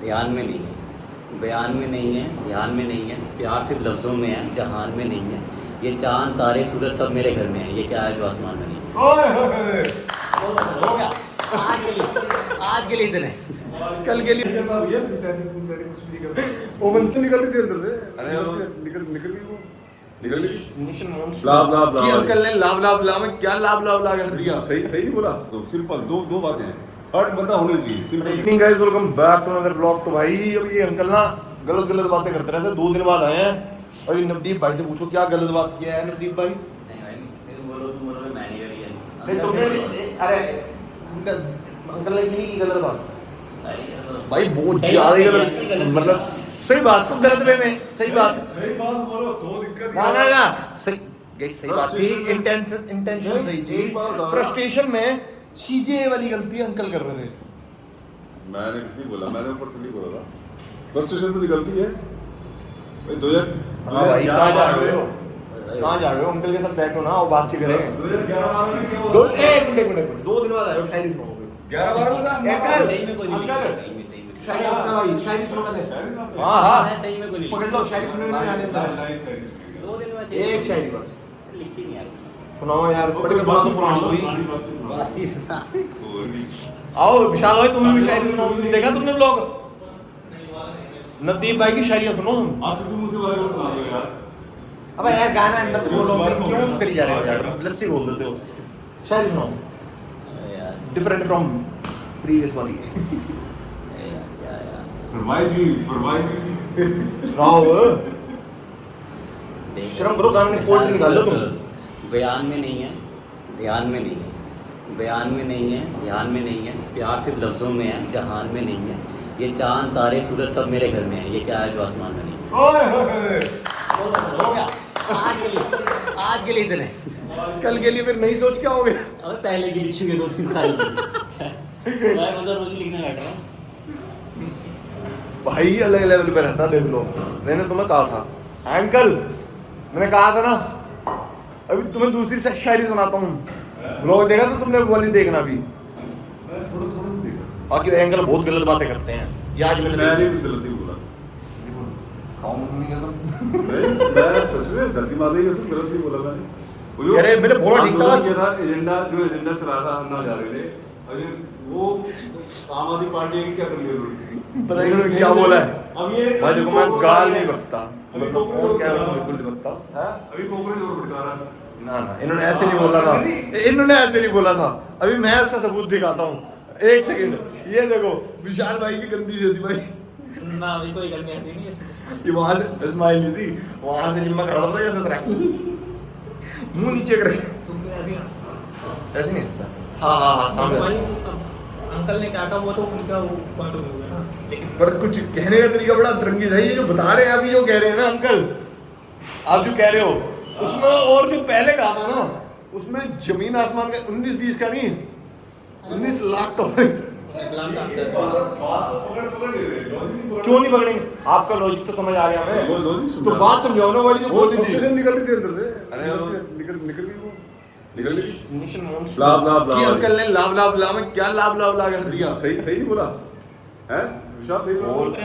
ध्यान में नहीं है, बयान में नहीं है, ध्यान में नहीं है, प्यार सिर्फ लफ्ज़ों में है, जहान में नहीं है। ये चांद तारे सूरज सब मेरे घर में है, ये क्या है जो आसमान में नहीं है। हो गया आज के लिए इतने, कल के लिए वो बनते निकल रही थी अंदर से। अरे निकल निकल गई वो, निकल गई। लाभ लाभ कि लाभ अंकल ने लाभ लाभ लाभ में क्या लाभ लाभ ला कर दिया। सही सही नहीं बोला। तो सिंपल दो बातें हैं, थर्ड बंदा होना चाहिए। Simple. Evening guys, welcome back to another blog. तो भाई अब ये अंकल ना गलत गलत बातें करते रहते, 2 दिन बाद आए हैं। और ये नवदीप भाई से पूछो क्या गलत बात किया है नवदीप भाई। नहीं भाई तुम बोलो मैंने करी है। नहीं तुमने, अरे अंकल ने की गलत बात भाई, बहुत ज्यादा गलत, मतलब सही बात तो गलत वे में, सही बात बोलो तो दिक्कत ना सही बात थी, इंटेंशन सही थी। फ्रस्ट्रेशन में सीजे वाली गलती अंकल कर रहे थे। मैंने कुछ नहीं बोला, मैंने ऊपर से नहीं बोला था। फ्रस्ट्रेशन तो निकलती है भाई। 2000 हाँ भाई, कहाँ जा रहे हो अंकल के साथ बैठो ना और बातचीत करें। 2011 में क्या हुआ? 2 दिन बाद आए हो, शायरी सुनाओगे। 11 में सही में कोई नहीं अंकल, लिखी, सही में शायरी अपना भाई, शायरी सुनो मैंने। शायरी सुनाते हैं? हाँ सही में कोई नहीं पकड़ लो, शायरी सुनने में आने दो। 2 दिन में एक शायरी बस लिखी नहीं यार। सुनाओ यार, बड़ी बड़ा पुरानी हुई। बासी सुना। आओ विशाल भाई, तुम भी शायरी सुनाओ। देखा तुमने ब्लॉग? नवदीप भाई की शायरियां सुनो तुम। अबे यार गाना अंदर बोलो, क्यों करी जा रहे हो यार, लस्सी बोल देते हो। शायरी सुनाओ, यार डिफरेंट फ्रॉम प्रीवियस वाली। सुनाओ, शर्म करो, गाने में कोल्ड निकाल लो तुम। बयान में नहीं है, ध्यान में नहीं है, बयान में नहीं है, ध्यान में नहीं है, प्यार सिर्फ लफ्ज़ों में है, जहान में नहीं है। ये चांद तारे सूरज सब मेरे घर में है, ये क्या है जो आसमान में नहीं है। हो गया आज के लिए इतने, कल के लिए फिर नहीं सोच के आओगे। और पहले की लिखी हुई 2-3 साल की। मैं उधर रोज लिखने बैठ रहा हूँ। भाई अलग लेवल पे रहता, देख लो। मैंने तुम्हें कहा था अंकल, मैंने कहा था ना, अभी तुम्हें दूसरी शायरी सुनाता हूँ। ब्लॉग देखा तो तुमने वाली देखना भी। बाकी अंकल बहुत गलत बातें करते हैं। ये आज मैंने मैं नहीं कुछ गलत नहीं बोला। खाऊं मम्मी कसम। मैं सच में गलती मान रही है, गलत नहीं बोला मैंने। अरे मैंने बोला ठीक था बस। एजेंडा चला रहा अन्ना हजारे ने, अभी वो आम आदमी पार्टी की क्या करनी है? पता नहीं उन्होंने क्या बोला है। अब ये भाई देखो, मैं गाल नहीं बकता, अभी मतलब कोकरोच और क्या और बिल्कुल नहीं बकता। अभी कोकरोच और भड़का रहा है। ना इन्होंने ऐसे नहीं बोला था, इन्होंने ऐसे नहीं बोला था। अभी मैं उसका सबूत दिखाता हूँ, 1 सेकंड। ये देखो विशाल भाई की गंदी सी थी भाई। ना भाई कोई गलती ऐसी नहीं है। ये वहां से स्माइल नहीं थी, वहां से जिम्मा खड़ा था ऐसे तरह मुंह नीचे करके। तुम भी ऐसे ही हंसते हो। ऐसे नहीं हंसता। हाँ सामने। भाई अंकल ने क्या कहा वो तो उनका वो पॉइंट हो गया ना, लेकिन पर कुछ कहने का तरीका बड़ा अतरंगी था। ये जो बता रहे हैं अभी, जो कह रहे हैं ना अंकल, आप जो कह रहे हो उसमें, और जो पहले कहा था ना उसमें जमीन आसमान का 19-20 का नहीं, 19 लाख का। इस्लाम का अंदर पकड़ ले रहे, लॉजिक नहीं पकड़। क्यों नहीं पकड़ेंगे? आपका लॉजिक तो समझ आ गया वो हमें। लॉजिक तो बात समझाओ ना, वाली जो वो बोली थी। फ्रस्ट्रेशन निकल रही थी अंदर से। अरे निकल गई वो, निकल गई। लाभ लाभ लाभ कि अंकल ने लाभ लाभ लाभ में क्या लाभ लाभ ला कर दिया। सही सही नहीं बोला है विशाल, सही बोला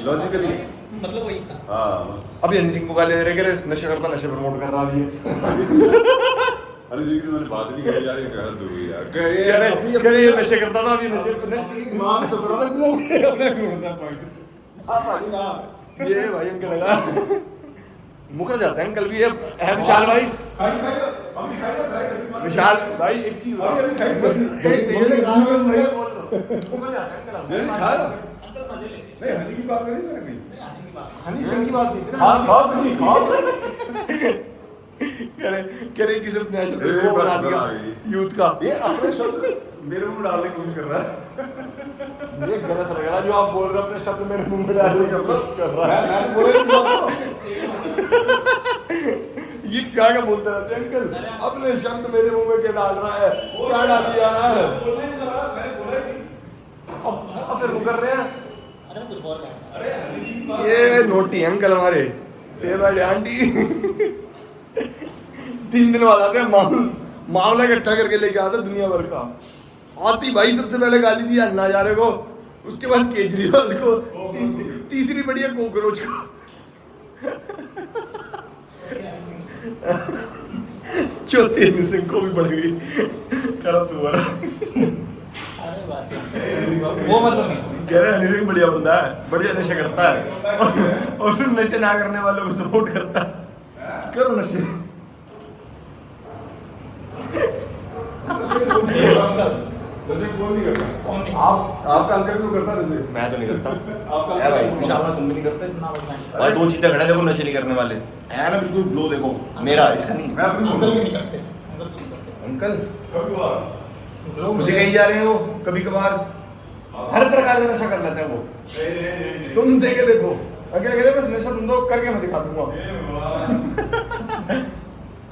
लॉजिकली। मतलब वही था। हाँ बस। अब हनी सिंह को गाली दे रहे कि नशे करता, नशे प्रमोट कर रहा है। अरे जी की मैंने बात नहीं की यार, ये गलत हो गई यार। कह रहे ये नशे करता था, अभी नशे मां तो बड़ा लोग अपने ढूंढता पॉइंट। हां भाई ना, ये भाई अंकल लगा मुकर जाते हैं अंकल भी। है विशाल भाई, खाई अभी खाई विशाल भाई एक चीज मुकर जाते हैं अंकल। अंकल मजे लेते नहीं हनी की बात नहीं मैंने कही। हनी सिंह की बात नहीं थी ना। हां खाओ नहीं खाओ। कह रहे किसी ने नेशनल वो बना दिया यूथ का। ये अपने शब्द मेरे मुंह में डालने की कोशिश कर रहा है। ये गलत लग रहा है जो आप बोल रहे हो, अपने शब्द मेरे मुंह में डालने का कर रहा है। मैं बोले नहीं बात। ये क्या बोलते रहते हैं अंकल, अपने शब्द मेरे मुंह में क्या डाल रहा है, क्या डाल दिया रहा है। बोलने नहीं जा रहा, मैंने बोला ही नहीं। अब फिर वो कर रहे हैं। अरे कुछ और कहा। अरे हनी जी की बात। ये नोटी अंकल हमारे तेरा आंटी 3 दिन बाद आते हैं, मामला इकट्ठा करके लेके आते दुनिया भर का। आती भाई सबसे पहले गाली दी अन्ना हजारे को, उसके बाद केजरीवाल को, तीसरी बढ़िया कॉकरोच को। चौथी हनी सिंह को भी बढ़ गई। क्या सुअर। वो मतलब नहीं कह रहे हनी सिंह बढ़िया बंदा है, बढ़िया नशा करता है और फिर नशे ना करने वालों को सपोर्ट करता है। करो नशे। जैसे कौन नहीं करता? आपका अंकल क्यों करता है जैसे? मैं तो नहीं करता। आपका है भाई विशाल तुम भी नहीं करते? भाई दो चीजें खड़े देखो नशे नहीं करने वाले है ना, बिल्कुल ग्लो देखो मेरा, इसका नहीं। मैं अपनी अंकल भी नहीं करते। अंकल कभी हुआ? मुझे कहीं जा रहे हैं वो कभी कभार, हर प्रकार का नशा कर लेते हैं वो। नहीं। तुम देखे देखो, अगर कहते बस नशा तुम तो करके मैं दिखा दूंगा।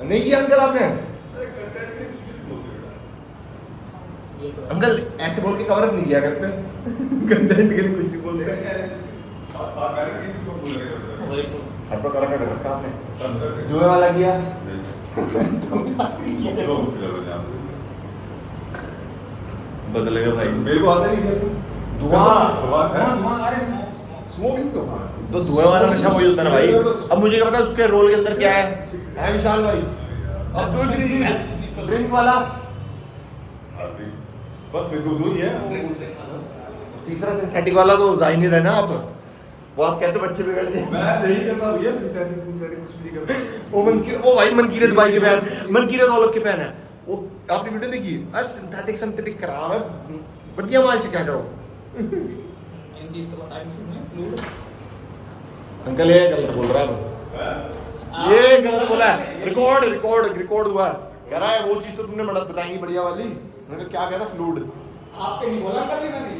नहीं किया अंकल आपने? अंकल ऐसे बोल के कवर नहीं किया करते, कंटेंट के लिए कुछ नहीं बोलते। हर प्रकार का कर रखा आपने, जुए वाला किया। बदलेगा भाई। मेरे को आता नहीं है। धुआं स्मोकिंग तो धुएं वाला नशा वही होता है ना भाई। अब मुझे क्या पता उसके रोल के अंदर क्या है विशाल भाई? अब तो ड्रिंक वाला बस ये दो ही है। तीसरा सिंथेटिक वाला तो जा ही नहीं रहे ना आप। वो आप कैसे बच्चे बिगड़ गए? मैं नहीं करता भैया, सिंथेटिक कुछ नहीं करता। वो भाई मनकीरत भाई के फैन, मनकीरत औलख के फैन है वो। आपने वीडियो देखी? सिंथेटिक सिंथेटिक खराब है, बढ़िया माल से कह रहा हूँ। अंकल ये गलत बोल रहा है, ये गलत बोला है। रिकॉर्ड हुआ। कह रहा है वो चीज तो तुमने बताई बढ़िया वाली। मैंने कहा क्या कह रहा? फ्लूड। आपके नहीं बोला कल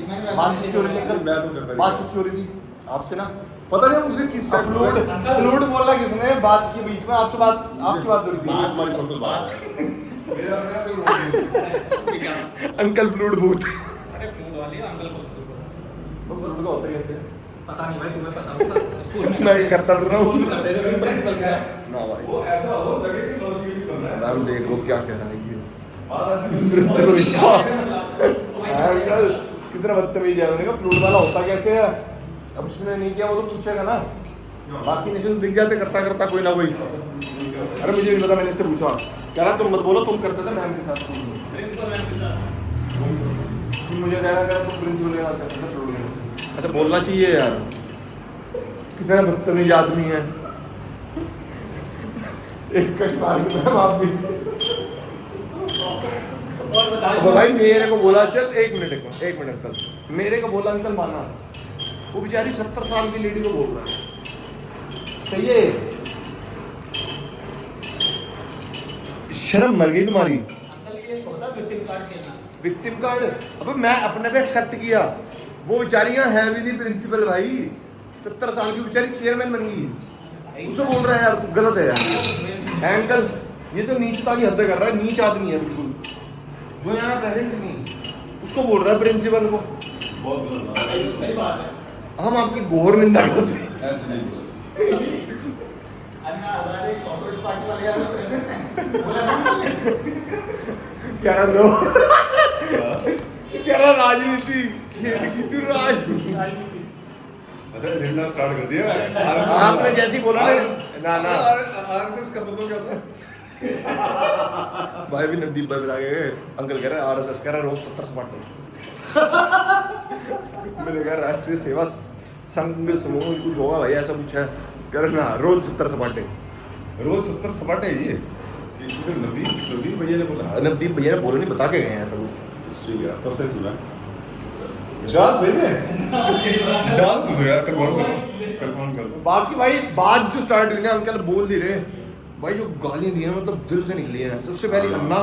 मैंने बात किसकी हो रही थी अंकल? मैं तो करता बात किसकी हो रही थी आपसे ना? पता नहीं मुझे किस टाइप फ्लूड बोला किसने बात के बीच में? आपसे बात, आपकी बात हो रही थी। अंकल फ्लूड भूत। अरे फोन वाली अंकल को वो फ्लूड का होता है कैसे? पता नहीं भाई, तुम्हें पता होगा स्कूल में मैं करता रहा हूँ। स्कूल में करते थे प्रिंसिपल क्या है ना भाई वो ऐसा हो लगे कि लॉजिकली बन रहा है। मैम देखो क्या कह रहा है ये। बात अंकल कितना बदतमीज है। मैंने कहा फ्लूड वाला होता कैसे है? अब जिसने नहीं किया वो तो पूछेगा ना। बाकी नेशन दिख जाते करता करता कोई ना कोई। अरे मुझे नहीं पता, मैंने इससे पूछा। कह रहा तुम मत बोलो, तुम करते थे मैम के साथ स्कूल में। प्रिंसिपल मैम के साथ। मुझे कह रहा तुम प्रिंसिपल के साथ करते थे फ्लूड में। अच्छा बोलना चाहिए यार, कितना बदतमीज आदमी है। एक कश्मीर में मैम आप भी। और बताइए भाई मेरे को बोला चल एक मिनट अंकल, मेरे को बोला अंकल माना। वो बेचारी 70 साल की लेडी को बोल रहा है। सही है? शर्म मर गई तुम्हारी। अंकल ये होता विक्टिम कार्ड खेलना। विक्टिम कार्ड अबे मैं अपने पे एक्सेप्ट किया। वो बेचारियां है भी नहीं प्रिंसिपल भाई। 70 साल की बेचारी चेयरमैन बन गई, उसे बोल रहा है यार तू गलत है यार। अंकल ये तो नीचता की हद कर रहा है, नीच आदमी है बिल्कुल। जो यहाँ प्रेजेंट नहीं उसको बोल रहा है प्रिंसिपल को। बहुत गलत बात है। सही बात है। हम आपकी घोर निंदा करते हैं। ऐसे नहीं बोला। अन्ना हजारे कांग्रेस पार्टी वाले यार प्रेजेंट हैं, बोला ना। क्या लो क्या राजनीति तू राजनीति। अच्छा झंडा स्टार्ट कर दिया। आपने जैसी बोला ना ना आरएसएस का मतलब क्या था? भाई भी नवदीप भाई बता गए। अंकल कह रहे हैं आरएसएस कह रहा है रोज 70 सपाटे। मैंने कहा राष्ट्रीय सेवा संघ समूह कुछ होगा भाई, ऐसा कुछ है। कह रहे ना रोज 70 सपाटे। रोज 70 सपाटे है ये। किसी नवदीप भैया ने बोला। नवदीप भैया ने बोला नहीं, बता के गए हैं ऐसा कुछ। ठीक है, तब से सुना। विशाल सही है। विशाल पूछ रहा है, कन्फर्म कर दो। बाकी भाई बात जो स्टार्ट हुई ना अंकल बोल नहीं रहे भाई, जो गाली दी है मतलब दिल से निकली है। सबसे पहली अन्ना,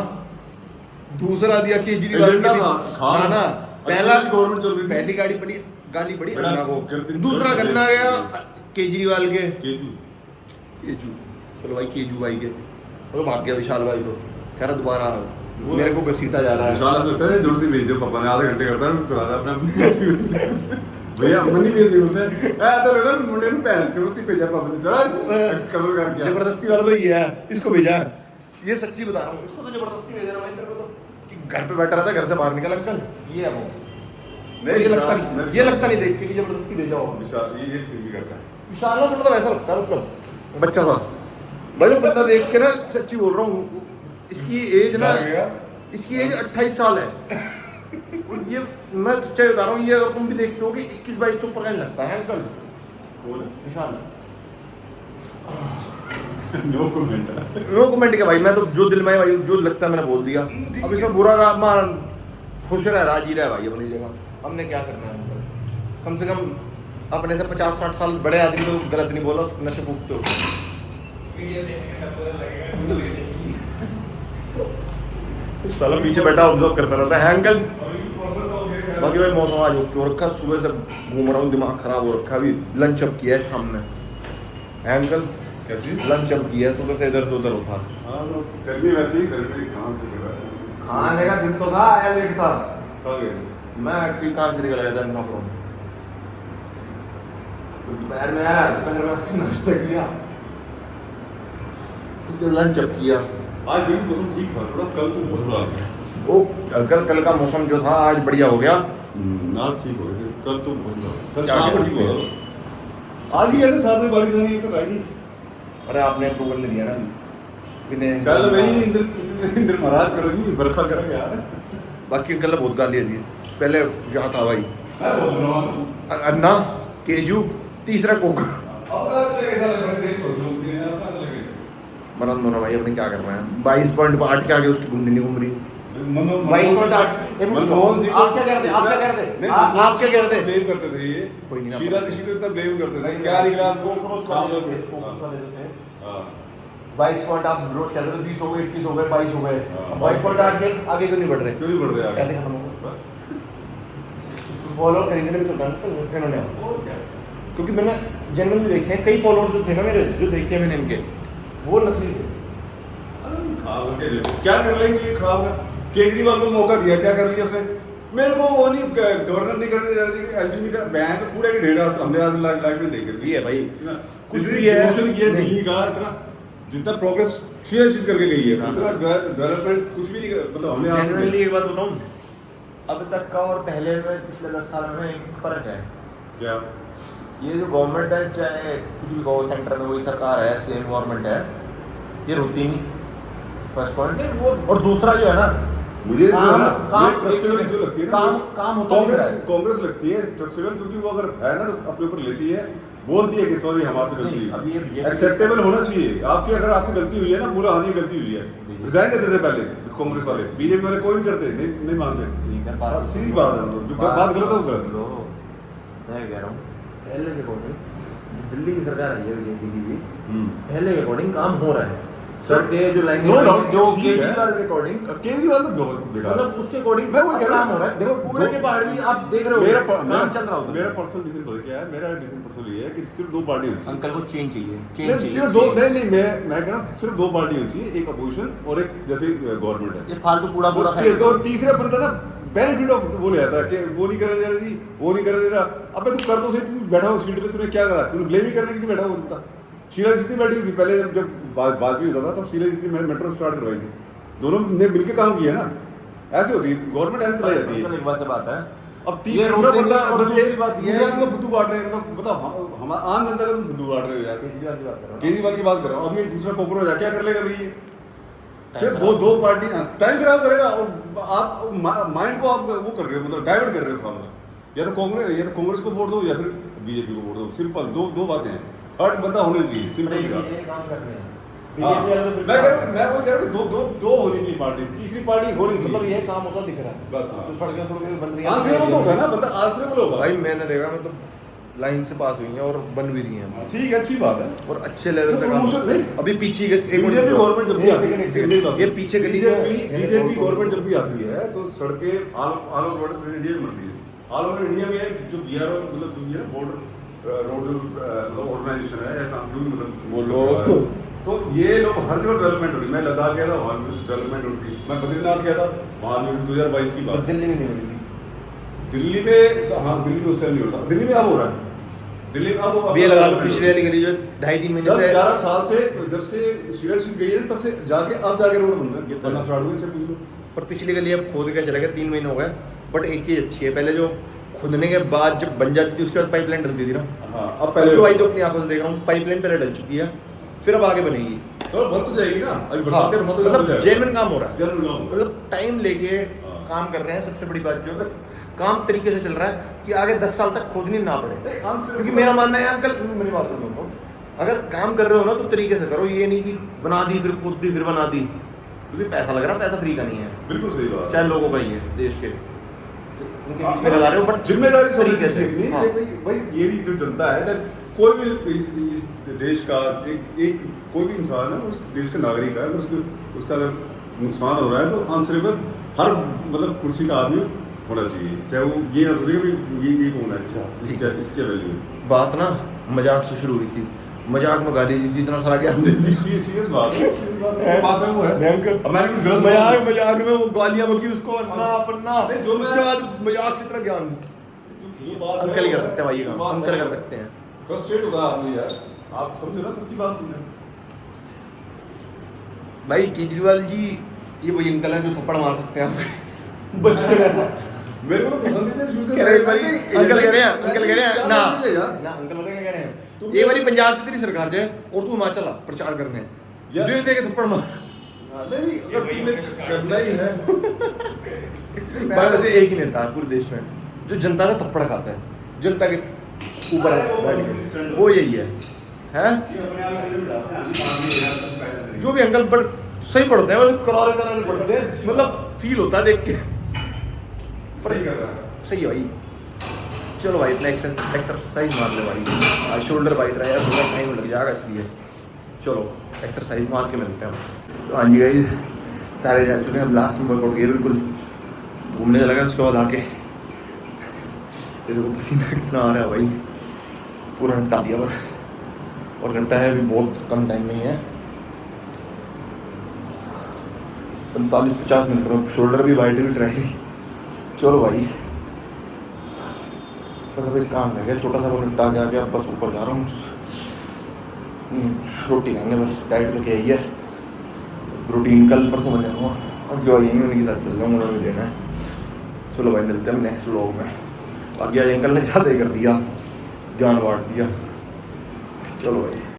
दूसरा दिया केजरीवाल एजेंडा था, ना ना पहला गवर्नमेंट चल रही थी। पहली गाड़ी पड़ी गाली पड़ी बड़ा अन्ना को, गिरती- दूसरा गन्ना गया केजरीवाल के। केजू। केजू चलो भाई केजू भाई के वो भाग गया विशाल भाई को। कह रहा दोबारा मेरे को घसीटा जा रहा है। विशाल लगता है जोर से भेज दो पापा ने, आधे घंटे करता है चला जा अपना। भैया अम्मा नहीं भेज दी उसे। तो लगता मुंडे ने पहन के उसी भेजा पापा ने, चला कवर कर क्या। जबरदस्ती वाला तो ये है, इसको भेजा। ये सच्ची बता रहा हूँ, इसको तो जबरदस्ती भेजा ना भाई तेरे को तो, कि घर पे बैठा रहता घर से बाहर निकल अंकल। ये है वो नहीं, ये लगता मैं- नहीं, ये लगता नहीं देख के कि जबरदस्ती भेजा होगा। विशाल ये फिर भी करता है। विशाल ना थोड़ा तो वैसा लगता है, मतलब बच्चा सा। भाई वो बंदा देख के ना, सच्ची बोल रहा हूँ, इसकी एज ना, क्या गया? इसकी एज 28 साल है। और ये मैं सच्चाई बता रहा हूँ, ये अगर तुम भी देखते हो कि 21-22 से ऊपर का नहीं लगता है अंकल कौन है? Vishal. No comment. No comment के भाई, मैं तो जो दिल में है भाई, जो लगता है मैंने बोल दिया। अब इसमें बुरा रहा, मार खुश रहा, राजी रहा भाई अपनी जगह। हमने क्या करना है अंकल? कम से कम अपने से 50-60 साल बड़े आदमी तो गलत नहीं बोला, नशे फूकते हो। वीडियो देखने का पूरा लगेगा। साला पीछे बैठा ऑब्जर्व करता रहता है अंकल। बाकी भाई मौसम आज ओके हो रखा, सुबह से घूम रहा हूँ, दिमाग खराब हो रखा। अभी लंच अप किया है शाम में है अंकल, कैसी? लंच अप किया है, सुबह से इधर से उधर उठा। हाँ तो गर्मी वैसे ही, गर्मी कहाँ से कर रहा है? खाने का दिन तो था, आया लेट था। कहाँ गए? मैं कि कहाँ से निकल आया था नौकरों में, तो दोपहर में आया, दोपहर में नाश्ता किया, फिर लंच अप किया। आज भी मौसम ठीक था थोड़ा, कल तो बहुत बुरा था। वो कल का मौसम जो था आज बढ़िया हो गया। आज ठीक हो गया, कल तो बहुत बुरा। कल क्या शाम को क्या? ठीक हो गया। आज भी ऐसे साथ में बारिश नहीं तो रहेगी। अरे आपने अप्रूवल नहीं दिया ना विनय। कल वही इंद्र महाराज करोगी, बरखा करोगे यार। बाकी अंकल ने बहुत गालियाँ दी पहले, जहाँ था भाई मैं बोल रहा हूँ अन्ना केजू, तीसरा कोक। मनन दोनों भाई अपने क्या कर रहे हैं? 22.8 के आगे उसकी घूमने नहीं घूम रही। 22.8 मनमोहन सिंह आप क्या करते? आप क्या करते? आप क्या करते? ब्लेम करते थे ये, कोई नहीं, शीला दीक्षित को इतना ब्लेम करते थे, क्या निकला आपको? हाँ। 22 पॉइंट आप रोज कहते थे, 20 हो गए, 21 हो गए, 22 हो गए, हाँ। 22.8 के आगे क्यों नहीं बढ़ रहे? क्यों नहीं बढ़ रहे आगे? कैसे खत्म होगा? फॉलोअर खरीदने भी तो था इन्होंने, और क्या? क्योंकि मैंने जनरली देखे हैं, कई फॉलोअर्स जो थे ना मेरे, जो देखे हैं मैंने इनके, वो नकली थे। खाओ के देखो, क्या कर लेंगे ये खाओ का? केजरीवाल को मौका दिया, क्या कर लिया उसने? मेरे को वो नहीं, गवर्नर नहीं करने जा रही, एलजीबी का बैन तो पूरे के ढेर हमने आज लाइव में देखे। ये है भाई, कुछ कुछ भी भी है। प्रमोशन किया नहीं। दिल्ली का, इतना जितना प्रोग्रेस सुनिश्चित करके गई है, हाँ। उतना डेवलपमेंट कुछ भी नहीं मतलब हमने आज जनरली एक बात बताऊं, अब तक का और पहले में पिछले 10 साल में एक फर्क है। क्या? ये जो गवर्नमेंट है, चाहे कुछ भी कहो, सेंटर में वही सरकार है, सेम गवर्नमेंट है, ये रुकती नहीं, फर्स्ट पॉइंट। वो और दूसरा जो है ना, मुझे जो है ना, काम ये ट्रस्टेबल जो लगती है ना, काम होता नहीं कांग्रेस रहा है। कांग्रेस लगती है ट्रस्टेबल, क्योंकि वो अगर है ना तो अपने ऊपर लेती है, बोलती है कि सॉरी हमारे से गलती नहीं, अब ये हुई, एक्सेप्टेबल होना चाहिए। आपकी अगर आपसे गलती हुई है ना, पूरा हाँ जी गलती हुई है, रिजाइन देते थे पहले कांग्रेस वाले, बीजेपी वाले कोई नहीं करते, नहीं मानते। सीधी बात है, जो बात गलत है वो गलत है। मैं कह रहा हूँ पहले के अकॉर्डिंग दिल्ली की सरकार आई है बीजेपी की, हम्म। पहले के अकॉर्डिंग काम हो रहा है। सड़कें जो लाइन No doubt, जो ठीक है। केजरीवाल के अकॉर्डिंग, केजरीवाल तो बहुत बेकार है। मतलब उसके अकॉर्डिंग मैं वो कह रहा काम हूँ, हो रहा है। देखो, पूरे के पहाड़ भी आप देख रहे हो, मेरा काम चल रहा होता है। मेरा पर्सनल डिसीजन पता क्या है? मेरा डिसीजन पर्सनल ये है कि सिर्फ दो पार्टी होती है। अंकल को चेंज चाहिए, नहीं, सिर्फ दो नहीं, मैं कह रहा हूँ सिर्फ दो पार्टी होती है, एक अपोजिशन और एक जैसे गवर्नमेंट है। ये फालतू पूरा पूरा और तीसरा बंदा ना बेनिफिट ऑफ वो ले आता है कि वो नहीं कर दे रहा जी, वो नहीं कर दे रहा। अबे तू कर दो सही, तू बैठा हो सीट पे, तूने क्या करा? तूने ब्लेम ही करने के लिए बैठा हो। शीला जितनी बैठी हुई थी पहले, जब बात भी होता था तो शीला जितनी मैंने मेट्रो स्टार्ट करवाई थी, दोनों ने मिलकर काम किया ना। ऐसे होती है गवर्नमेंट, ऐसे चलाई जाती है। एक बात से बात है, अब ये तीसरा रोक बंदा देंगे, और बस ये दूसरी बात ये है दूसरा फुद्दू काट रहे हैं, मतलब बताओ हम आम जनता का तुम फुद्दू काट रहे हो यार। केजरीवाल की बात कर रहा हूँ। केजरीवाल की बात कर रहा हूँ। अब ये दूसरा कॉकरोच है, क्या कर लेगा भाई? सिर्फ दो पार्टी टाइम खराब करेगा, और आप माइंड को आप वो कर रहे हो, मतलब डाइवर्ट कर रहे हो काम। या तो कांग्रेस को वोट दो या फिर बीजेपी को वोट दो, सिंपल दो बातें हैं। थर्ड बंदा होना चाहिए, सिंपल सी बात। ये काम कर रहे हैं हाँ, बीजेपी वाले तो फिर मैं काम कह कर रहे हैं। वो कह रहा हूँ दो होनी चाहिए पार्टी, तीसरी पार्टी होनी मतलब चाहिए। ये काम होता दिख रहा है बस हाँ। तो सड़कें बन रही आंसरेबल तो होता है ना, बंदा आंसरेबल होगा। भाई मैंने देखा, मतलब लाइन से पास हुई हैं और बन भी रही हैं, ठीक है, अच्छी बात है। और अच्छे लेवल पे काम। प्रमोशन नहीं, अभी पीछे बीजेपी गवर्नमेंट जब भी आती है, ये पीछे गली बीजेपी गवर्नमेंट जब भी आती है तो सड़कें ऑल ओवर इंडिया में बनती है। ऑल ओवर इंडिया में जो BRO मतलब जो है बॉर्डर रोड मतलब ऑर्गेनाइजेशन है, या जो भी मतलब वो लोग, तो ये लोग हर जगह डेवलपमेंट हो रही। मैं लद्दाख गया था, वहाँ भी डेवलपमेंट हो रही। मैं बद्रीनाथ गया था, वहाँ भी 2022 की बात। दिल्ली में नहीं हो रही थी। दिल्ली में हाँ, दिल्ली में उस टाइम नहीं होता, दिल्ली में अब हो रहा है। दिल्ली में अब ये लगा लो पिछले वाली गली जो 2.5-3 महीने से 10-11 साल से, जब से शीला दीक्षित गई है तब से जाके अब जाके रोड बन रहा है, बनना स्टार्ट हुई। इससे पूछ लो। पर पिछली गली अब खोद के चले गए, 3 महीने हो गए। बट एक चीज़ अच्छी है, पहले जो खुदने के बाद जब बन जाती थी उसके बाद पाइपलाइन डलती थी ना। हाँ अब पहले तो भाई तो अपनी आंखों से देख रहा हूँ पाइपलाइन पहले डल चुकी है, फिर अब आगे बनेगी। तो बन तो जाएगी ना, अभी बरसात में बहुत मतलब जेन्युइन काम हो रहा है, जेन्युइन काम। मतलब टाइम लेके काम कर रहे हैं। सबसे बड़ी बात जो है काम तरीके से चल रहा है कि आगे 10 साल तक खोदनी ना पड़े। क्योंकि मेरा मानना है अंकल, मेरी बात सुनो, अगर काम कर रहे हो ना तो तरीके से करो, ये नहीं कि बना दी फिर खोद दी फिर बना दी, क्योंकि पैसा लग रहा है, पैसा फ्री का नहीं है, बिल्कुल सही बात। चाहे लोगों का ही है, देश के उनके बीच में लगा रहे हो, बट जिम्मेदारी तरीके से। नहीं हाँ। भाई ये भी जो जनता है, चाहे कोई भी इस देश का एक कोई भी इंसान है, वो इस देश का नागरिक है, अगर उसका अगर नुकसान हो रहा है तो आंसरेबल हर मतलब कुर्सी का आदमी होना चाहिए, चाहे वो ये ना सोचे कि ये कौन है, इसके वैल्यू। बात ना मजाक से शुरू हुई थी, मजाक में गाली दी थी, इतना सारा ज्ञान दे दी। सीरियस बात है, बात में वो है अंकल अब मैंने कुछ गलत मजाक में वो गालियां बकी उसको अन्ना पन्ना, नहीं, जो मैं- उसके बाद मजाक से इतना ज्ञान। अंकल ही कर सकते हैं भाई, ये काम अंकल कर सकते हैं। फ्रस्ट्रेट होगा आदमी यार, आप समझो ना, सबकी बात सुनना। भाई केजरीवाल जी ये वही अंकल है जो थप्पड़ मार सकते हैं आपको बच्चे रहना। मेरे को तो पसंद ही नहीं शुरू से। कह रहे हैं भाई, अंकल कह रहे हैं, अंकल कह रहे हैं ना यार ना अंकल पता क्या कह रहे हैं, ये वाली पंजाब से तेरी सरकार जाए और तू हिमाचल आ प्रचार करने, यार- जो दे के थप्पड़ मार। नहीं अगर तुम्हें करना ही है भाई वैसे एक ही नेता है पूरे देश में जो जनता से थप्पड़ खाता है, जनता के ऊपर बैठ के, वो यही है, हैं? ये अपने आप में बिठाते हैं, आदमी 5 मिनट यार कुछ पैसे देंगे। जो भी अंकल पर सही पढ़ते हैं, करारे करारे पढ़ते हैं, मतलब फील होता है देख के। सही कर रहा है। सही है भाई। चलो भाई इतना एक्सरसाइज मार ले भाई, आज शोल्डर बाइट रहा है यार, थोड़ा टाइम लग जाएगा इसलिए। चलो एक्सरसाइज मार के मिलते हैं हम। तो हाँ जी भाई सारे जा चुके हैं, अब लास्ट में वर्कआउट किया बिल्कुल, घूमने लगा उसके बाद आके देखो पसीना कितना आ रहा है भाई, पूरा निपटा दिया। और घंटा है अभी, बहुत कम टाइम नहीं है, 45-50 मिनट करो, शोल्डर भी वाइड भी ट्राई। चलो भाई बस अभी काम रह गया छोटा सा, वो निपटा के आ गया, बस ऊपर जा रहा हूँ। रोटी खाएंगे बस, डाइट तो क्या ही है, प्रोटीन कल परसों बन जाऊँगा, अब जो यहीं उन्हीं के साथ चल जाऊँगा, उन्होंने देना है। चलो भाई मिलते हैं नेक्स्ट व्लॉग में। बाकी आज अंकल ने ज़्यादा ही कर दिया, जान बांट दिया। चलो भाई।